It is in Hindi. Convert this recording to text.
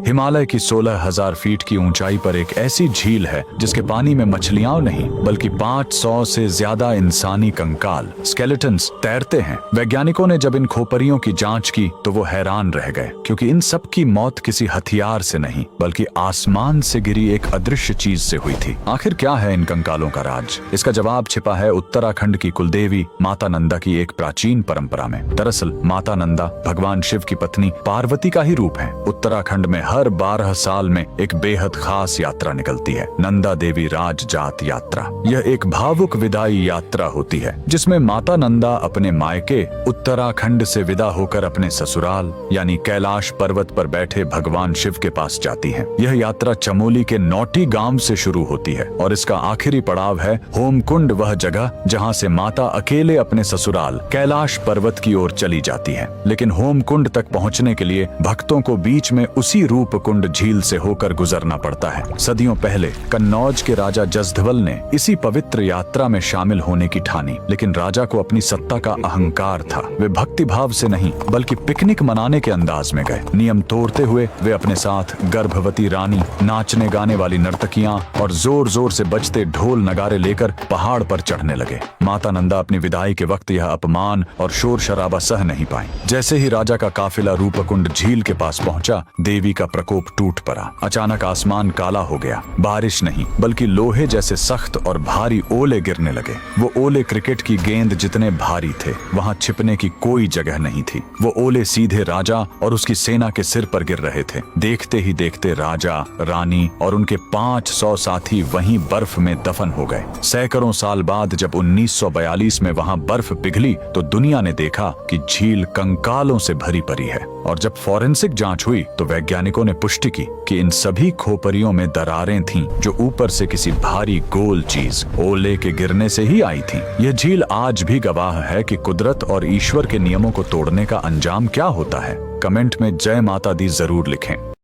हिमालय की 16,000 फीट की ऊंचाई पर एक ऐसी झील है जिसके पानी में मछलियां नहीं बल्कि 500 से ज्यादा इंसानी कंकाल स्केलेटन्स तैरते हैं। वैज्ञानिकों ने जब इन खोपरियों की जांच की तो वो हैरान रह गए, क्योंकि इन सब की मौत किसी हथियार से नहीं बल्कि आसमान से गिरी एक अदृश्य चीज से हुई थी। आखिर क्या है इन कंकालों का राज? इसका जवाब छिपा है उत्तराखंड की कुलदेवी माता नंदा की एक प्राचीन परंपरा में। दरअसल माता नंदा भगवान शिव की पत्नी पार्वती का ही रूप है। उत्तराखंड में हर 12 साल में एक बेहद खास यात्रा निकलती है, नंदा देवी राज जात यात्रा। यह एक भावुक विदाई यात्रा होती है जिसमें माता नंदा अपने मायके उत्तराखंड से विदा होकर अपने ससुराल यानी कैलाश पर्वत पर बैठे भगवान शिव के पास जाती है। यह यात्रा चमोली के नौटी गांव से शुरू होती है और इसका आखिरी पड़ाव है होमकुंड, वह जगह जहां से माता अकेले अपने ससुराल कैलाश पर्वत की ओर चली जाती है। लेकिन होमकुंड तक पहुंचने के लिए भक्तों को बीच में उसी रूपकुंड झील से होकर गुजरना पड़ता है। सदियों पहले कन्नौज के राजा जसधवल ने इसी पवित्र यात्रा में शामिल होने की ठानी, लेकिन राजा को अपनी सत्ता का अहंकार था। वे भक्ति भाव से नहीं बल्कि पिकनिक मनाने के अंदाज में गए। नियम तोड़ते हुए वे अपने साथ गर्भवती रानी, नाचने गाने वाली नर्तकियां और जोर जोर से बजते ढोल नगारे लेकर पहाड़ पर चढ़ने लगे। माता नंदा अपनी विदाई के वक्त यह अपमान और शोर शराबा सह नहीं पाई। जैसे ही राजा का काफिला रूपकुंड झील के पास पहुंचा, देवी का प्रकोप टूट पड़ा। अचानक आसमान काला हो गया। बारिश नहीं बल्कि लोहे जैसे सख्त और भारी ओले गिरने लगे। वो ओले क्रिकेट की गेंद जितने भारी थे। वहां छिपने की कोई जगह नहीं थी। वो ओले सीधे राजा और उसकी सेना के सिर पर गिर रहे थे। देखते ही देखते राजा, रानी और उनके 500 साथी वहीं बर्फ में दफन हो गए। सैकड़ों साल बाद जब 1942 में वहां बर्फ पिघली तो दुनिया ने देखा कि झील कंकालों से भरी पड़ी है। और जब फॉरेंसिक जांच हुई तो वैज्ञानिकों ने पुष्टि की कि इन सभी खोपरियों में दरारें थीं जो ऊपर से किसी भारी गोल चीज ओले के गिरने से ही आई थीं। यह झील आज भी गवाह है कि कुदरत और ईश्वर के नियमों को तोड़ने का अंजाम क्या होता है। कमेंट में जय माता दी जरूर लिखें।